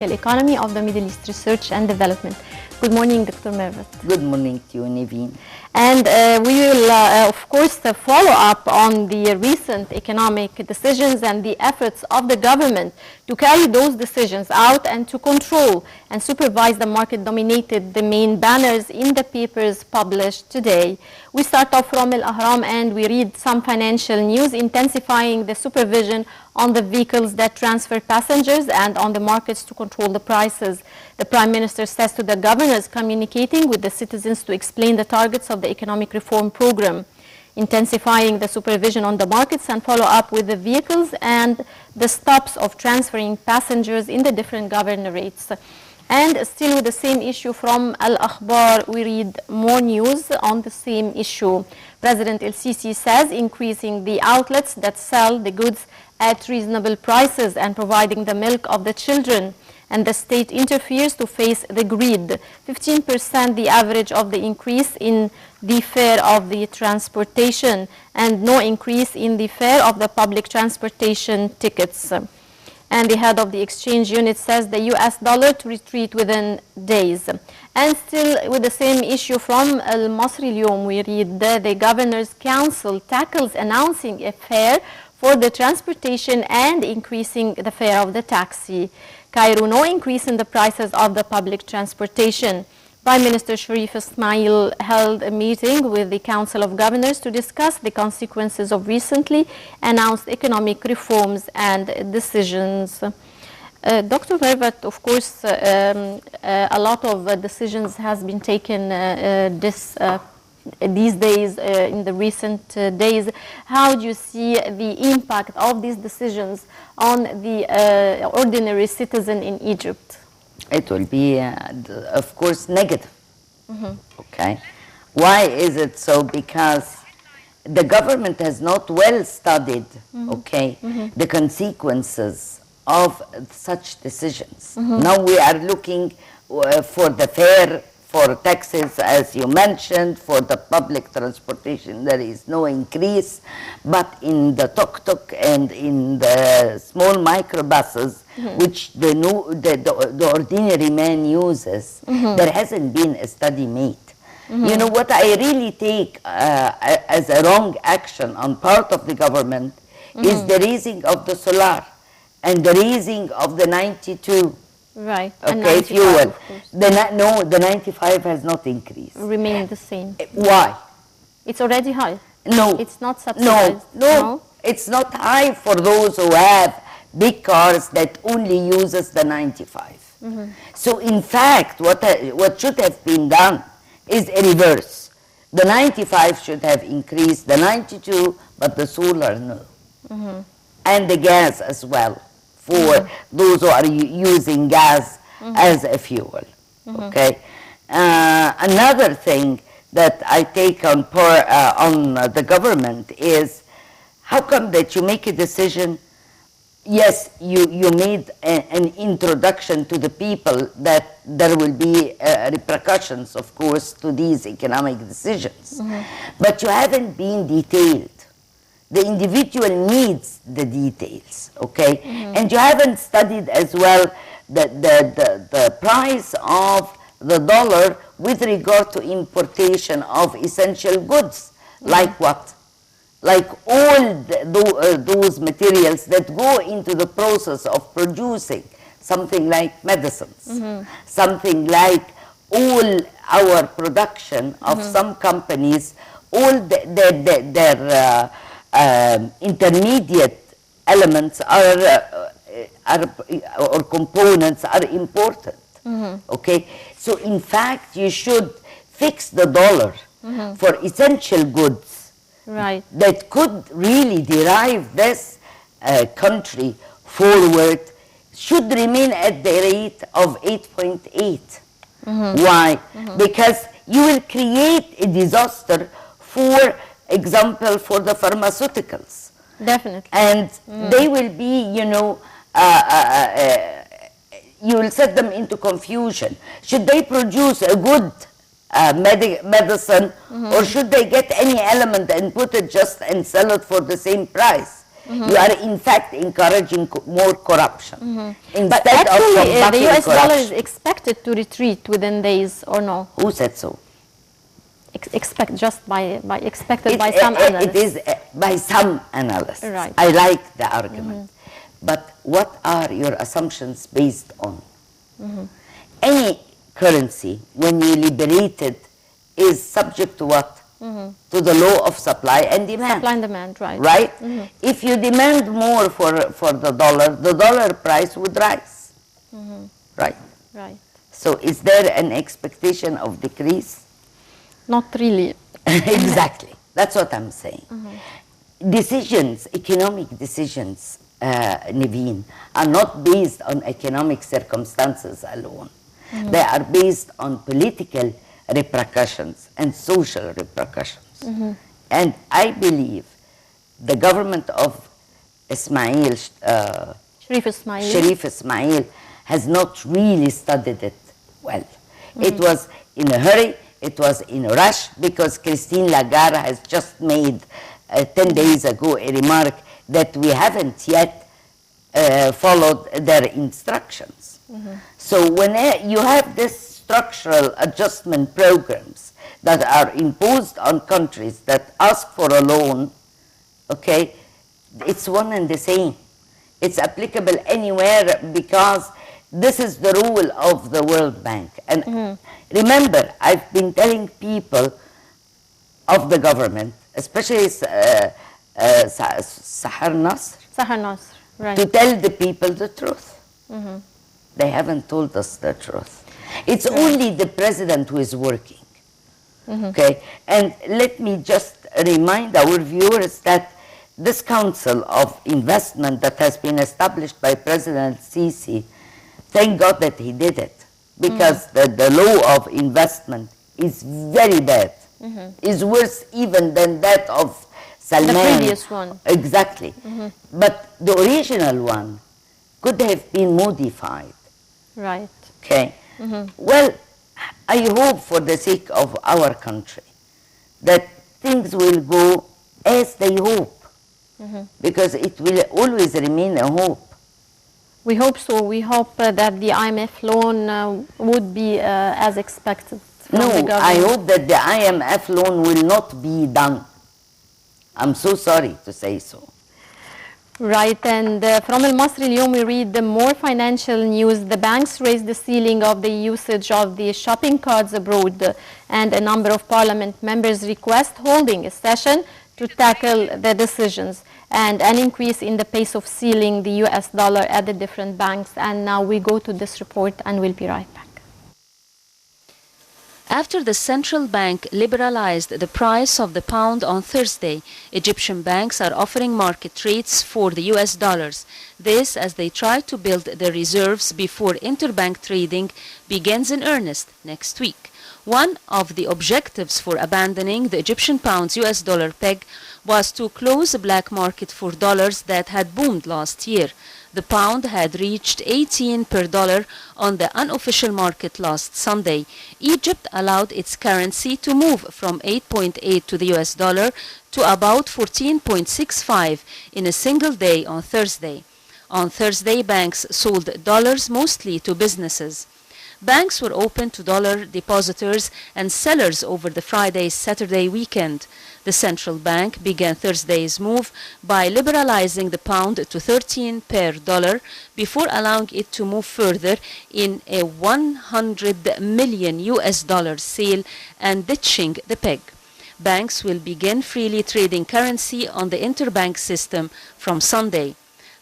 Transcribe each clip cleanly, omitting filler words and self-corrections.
Economy of the Middle East Research and Development. Good morning, Dr. Mervat. Good morning to you, Naveen. And we will, of course, follow up on the recent economic decisions and the efforts of the government to carry those decisions out and to control and supervise the market dominated the main banners in the papers published today. We start off from Al Ahram and we read some financial news intensifying the supervision on the vehicles that transfer passengers and on the markets to control the prices. The Prime Minister says to the governors communicating with the citizens to explain the targets of the economic reform program, intensifying the supervision on the markets and follow up with the vehicles and the stops of transferring passengers in the different governorates. And still with the same issue from Al Akhbar, we read more news on the same issue. President El-Sisi says increasing the outlets that sell the goods at reasonable prices and providing the milk of the children, and the state interferes to face the greed. 15% the average of the increase in the fare of the transportation and no increase in the fare of the public transportation tickets. And the head of the exchange unit says the US dollar to retreat within days. And still with the same issue from Al Masri Al-Yawm, we read the Governor's Council tackles announcing a fare for the transportation and increasing the fare of the taxi. Cairo, no increase in the prices of the public transportation. Prime Minister Sharif Ismail held a meeting with the Council of Governors to discuss the consequences of recently announced economic reforms and decisions. Dr. Mervat, of course, a lot of decisions has been taken these days, in the recent days. How do you see the impact of these decisions on the ordinary citizen in Egypt? It will be, of course, negative. Okay. Why is it so? Because the government has not well studied, okay, the consequences of such decisions. Now we are looking for the fare, for taxes, as you mentioned, for the public transportation, there is no increase, but in the tuk-tuk and in the small microbuses, which the ordinary man uses, there hasn't been a study made. You know, what I really take as a wrong action on part of the government is the raising of the solar and the raising of the 92. Right. Okay, fuel. No, the 95 has not increased. Remain the same. Why? It's already high. No. It's not subsidized. No. It's not high for those who have big cars that only uses the 95. So in fact, what should have been done is a reverse. The 95 should have increased, the 92, but the solar no. And the gas as well, for those who are using gas as a fuel. Okay. Another thing that I take on the government is, how come that you make a decision? Yes, you made an introduction to the people that there will be repercussions, of course, to these economic decisions, but you haven't been detailed. The individual needs the details, okay? And you haven't studied as well the price of the dollar with regard to importation of essential goods, like what? Like all those materials that go into the process of producing something like medicines, something like all our production of some companies, all their intermediate elements or components are important. Okay, so in fact you should fix the dollar for essential goods, right, that could really derive this country forward, should remain at the rate of 8.8. Why? Because you will create a disaster, for example, for the pharmaceuticals. Definitely. And they will be, you know, you will set them into confusion. Should they produce a good medicine, or should they get any element and put it just and sell it for the same price? You are in fact encouraging more corruption But instead of actually, the combating US dollar is corruption. expected to retreat within days, or no? Who said so? Expect just by expected by some It analysts. is by some analysts. Right. I like the argument. But what are your assumptions based on? Any currency, when you liberate it, is subject to what? To the law of supply and demand. Supply and demand, right. Right? If you demand more for the dollar price would rise. Right? Right. So is there an expectation of decrease? Not really. Exactly. That's what I'm saying. Decisions, economic decisions, Naveen, are not based on economic circumstances alone. They are based on political repercussions and social repercussions. And I believe the government of Sharif Ismail has not really studied it well. It was in a hurry, it was in a rush, because Christine Lagarde has just made 10 days ago a remark that we haven't yet followed their instructions. So when you have this structural adjustment programs that are imposed on countries that ask for a loan, okay, it's one and the same. It's applicable anywhere, because this is the rule of the World Bank. And remember, I've been telling people of the government, especially Sahar Nasr, right. to tell the people the truth. They haven't told us the truth. It's only the president who is working. Okay, and let me just remind our viewers that this Council of Investment that has been established by President Sisi, thank God that he did it, because the law of investment is very bad, is worse even than that of Salman. The previous one. Exactly. But the original one could have been modified. Right. Okay. Well, I hope for the sake of our country that things will go as they hope, because it will always remain a hope. We hope so. We hope that the IMF loan would be as expected from the government. I hope that the IMF loan will not be done. I'm so sorry to say so. Right, and from Al Masri Al-Yawm we read the more financial news. The banks raised the ceiling of the usage of the shopping cards abroad, and a number of parliament members request holding a session to tackle the decisions, and an increase in the pace of sealing the US dollar at the different banks. And now we go to this report and we'll be right back. After the central bank liberalized the price of the pound on Thursday, Egyptian banks are offering market rates for the US dollars. This as they try to build their reserves before interbank trading begins in earnest next week. One of the objectives for abandoning the Egyptian pound's US dollar peg was to close a black market for dollars that had boomed last year. The pound had reached 18 per dollar on the unofficial market last Sunday. Egypt allowed its currency to move from 8.8 to the US dollar to about 14.65 in a single day on Thursday. On Thursday, banks sold dollars mostly to businesses. Banks were open to dollar depositors and sellers over the Friday-Saturday weekend. The central bank began Thursday's move by liberalizing the pound to 13 per dollar before allowing it to move further in a 100 million US dollar sale and ditching the peg. Banks will begin freely trading currency on the interbank system from Sunday.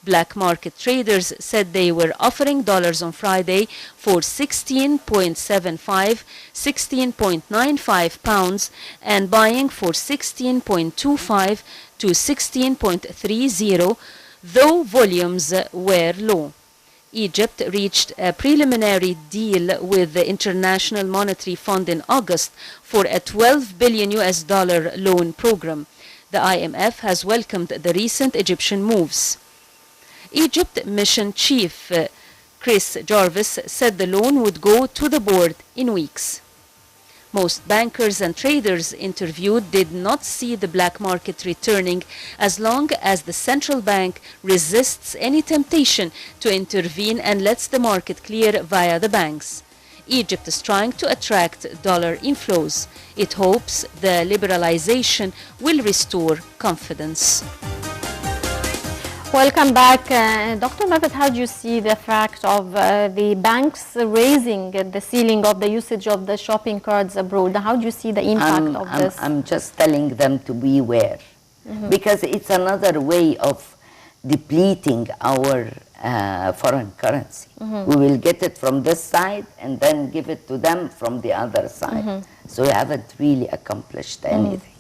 Black market traders said they were offering dollars on Friday for 16.75, 16.95 pounds and buying for 16.25 to 16.30, though volumes were low. Egypt reached a preliminary deal with the International Monetary Fund in August for a 12 billion US dollar loan program. The IMF has welcomed the recent Egyptian moves. Egypt Mission Chief Chris Jarvis said the loan would go to the board in weeks. Most bankers and traders interviewed did not see the black market returning as long as the central bank resists any temptation to intervene and lets the market clear via the banks. Egypt is trying to attract dollar inflows. It hopes the liberalization will restore confidence. Welcome back. Dr. Mafet, how do you see the fact of the banks raising the ceiling of the usage of the shopping cards abroad? How do you see the impact of this? I'm just telling them to beware, because it's another way of depleting our foreign currency. We will get it from this side and then give it to them from the other side. So we haven't really accomplished anything.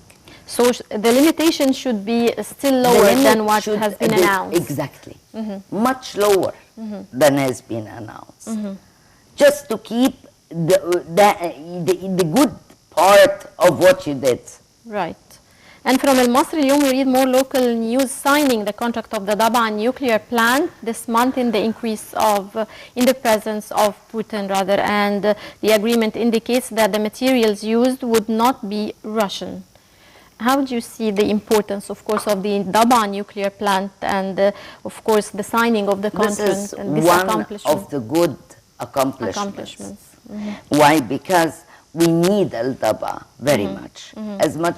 So the limitation should be still lower than what has been announced. Exactly. Much lower than has been announced. Just to keep the good part of what you did. Right. And from El Masri اليوم we read more local news signing the contract of the Daba nuclear plant this month in the presence of Putin rather, and the agreement indicates that the materials used would not be Russian. How do you see the importance, of course, of the Daba nuclear plant and, of course, the signing of the contract? This is one of the good accomplishments. Why? Because we need El Daba very much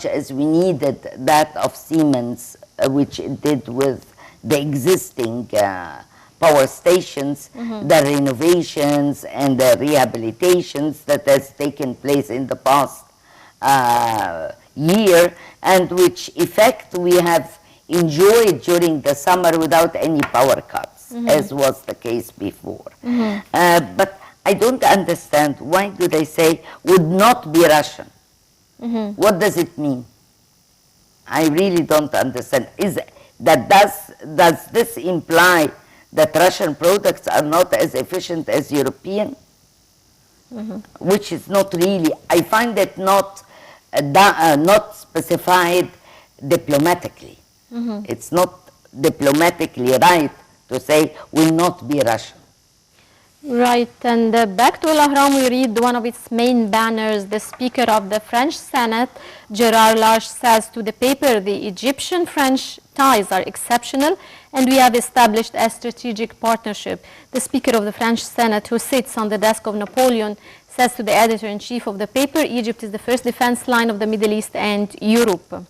as we needed that of Siemens, which it did with the existing power stations, the renovations and the rehabilitations that has taken place in the past year, and which effect we have enjoyed during the summer without any power cuts, as was the case before. But I don't understand, why do they say would not be Russian? What does it mean? I really don't understand. Does this imply that Russian products are not as efficient as European? Which is not really, I find it not specified diplomatically. It's not diplomatically right to say will not be Russian. Right, and back to El Ahram, we read one of its main banners. The Speaker of the French Senate, Gerard Larche, says to the paper, the Egyptian-French ties are exceptional and we have established a strategic partnership. The Speaker of the French Senate, who sits on the desk of Napoleon, says to the editor-in-chief of the paper, Egypt is the first defense line of the Middle East and Europe.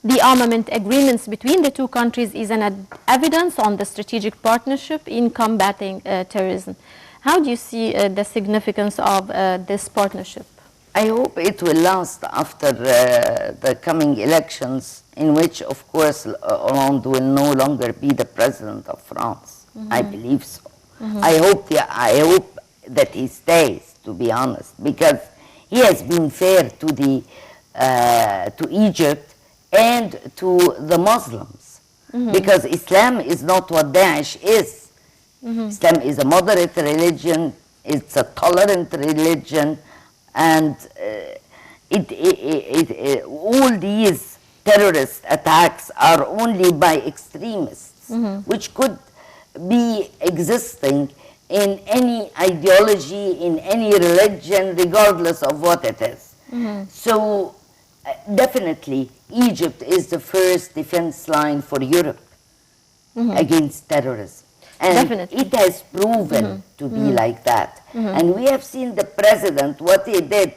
The armament agreements between the two countries is an evidence on the strategic partnership in combating terrorism. How do you see the significance of this partnership? I hope it will last after the coming elections, in which, of course, Hollande will no longer be the president of France. I believe so. I hope that he stays, to be honest, because he has been fair to Egypt and to the Muslims, because Islam is not what Daesh is. Islam is a moderate religion, it's a tolerant religion, and all these terrorist attacks are only by extremists, which could be existing in any ideology, in any religion, regardless of what it is. So definitely Egypt is the first defense line for Europe against terrorism. And it has proven to be like that. And we have seen the president, what he did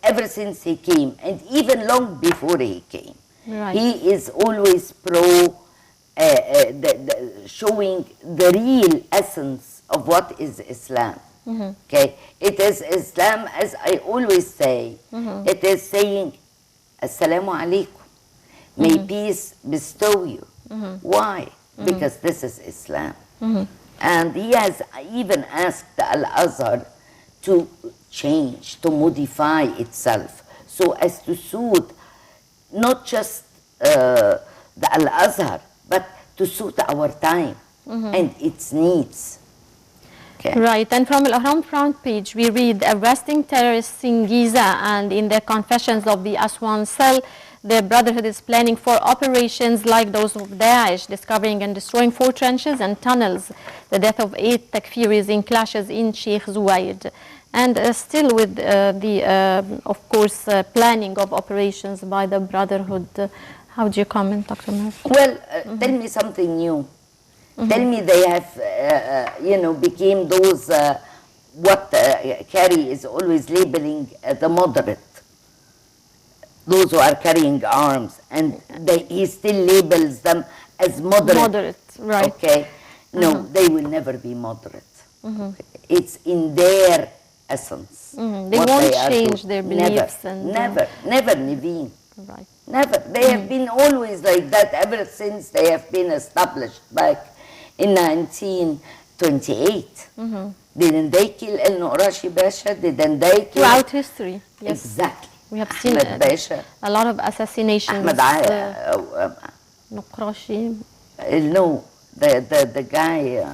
ever since he came, and even long before he came. He is always showing the real essence of what is Islam. Okay, it is Islam, as I always say, it is saying, Assalamu alaikum, may peace bestow you. Why? Because this is Islam. And he has even asked the Al-Azhar to change, to modify itself, so as to suit not just the Al-Azhar, but to suit our time and its needs. Okay. Right, and from Al Ahram front page, we read arresting terrorists in Giza, and in their confessions of the Aswan cell, the Brotherhood is planning for operations like those of Daesh, discovering and destroying 4 trenches and tunnels, the death of 8 Takfiris in clashes in Sheikh Zuwaid. And still with of course, planning of operations by the Brotherhood. How do you comment, Dr. Murphy? Well, tell me something new. Tell me they have, became those, what Kerry is always labeling the moderate. Those who are carrying arms, and he still labels them as moderate. Moderate, right. Okay. No, they will never be moderate. It's in their essence. They won't change their beliefs. Never, Niveen. Right. Never. They have been always like that ever since they have been established back in 1928. Didn't they kill El Norashi Basha? Didn't they kill? Throughout history, yes. Exactly. We have seen a lot of assassinations. Ahmed Norashi. No, the guy,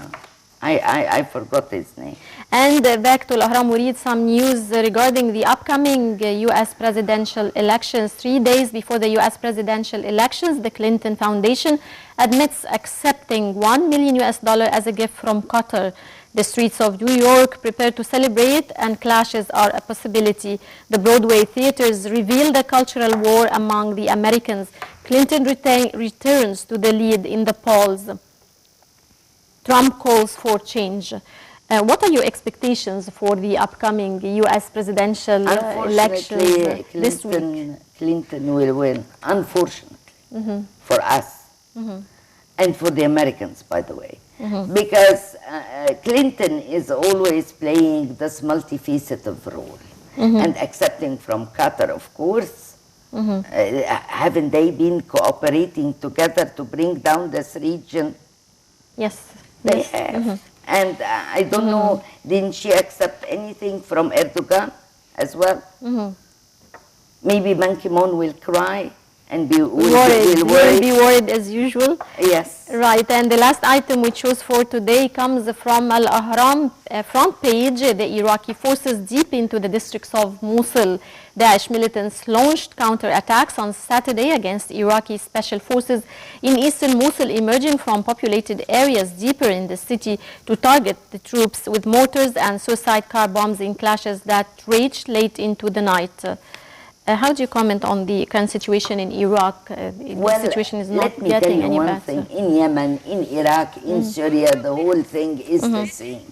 I forgot his name. And back to Al-Ahram, we read some news regarding the upcoming U.S. presidential elections. 3 days before the U.S. presidential elections, the Clinton Foundation admits accepting $1 million as a gift from Qatar. The streets of New York prepare to celebrate, and clashes are a possibility. The Broadway theaters reveal the cultural war among the Americans. Clinton returns to the lead in the polls. Trump calls for change. What are your expectations for the upcoming U.S. presidential elections this week? Clinton will win, unfortunately, for us and for the Americans, by the way. Because Clinton is always playing this multifaceted role and accepting from Qatar, of course. Haven't they been cooperating together to bring down this region? Yes. They have. And I don't know, didn't she accept anything from Erdogan as well? Maybe Ban Ki-moon will cry and will be worried as usual. Yes. Right, and the last item we chose for today comes from Al-Ahram front page. The Iraqi forces deep into the districts of Mosul. Daesh militants launched counterattacks on Saturday against Iraqi special forces in eastern Mosul, emerging from populated areas deeper in the city to target the troops with mortars and suicide car bombs in clashes that raged late into the night. How do you comment on the current situation in Iraq? The situation is not getting any better. Let me tell you one thing. In Yemen, in Iraq, in Syria, the whole thing is the same.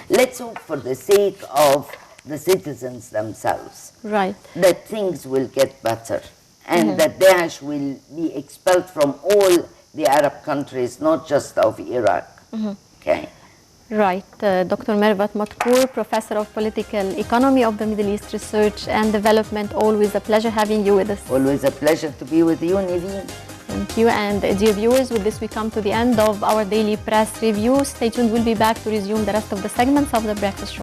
Let's hope for the sake of the citizens themselves that things will get better and that Daesh will be expelled from all the Arab countries, not just of Iraq. Okay. Right. Dr. Mervat Matkour, Professor of Political Economy of the Middle East Research and Development. Always a pleasure having you with us. Always a pleasure to be with you, Niveen. Thank you. And dear viewers, with this we come to the end of our daily press review. Stay tuned. We'll be back to resume the rest of the segments of the Breakfast Show.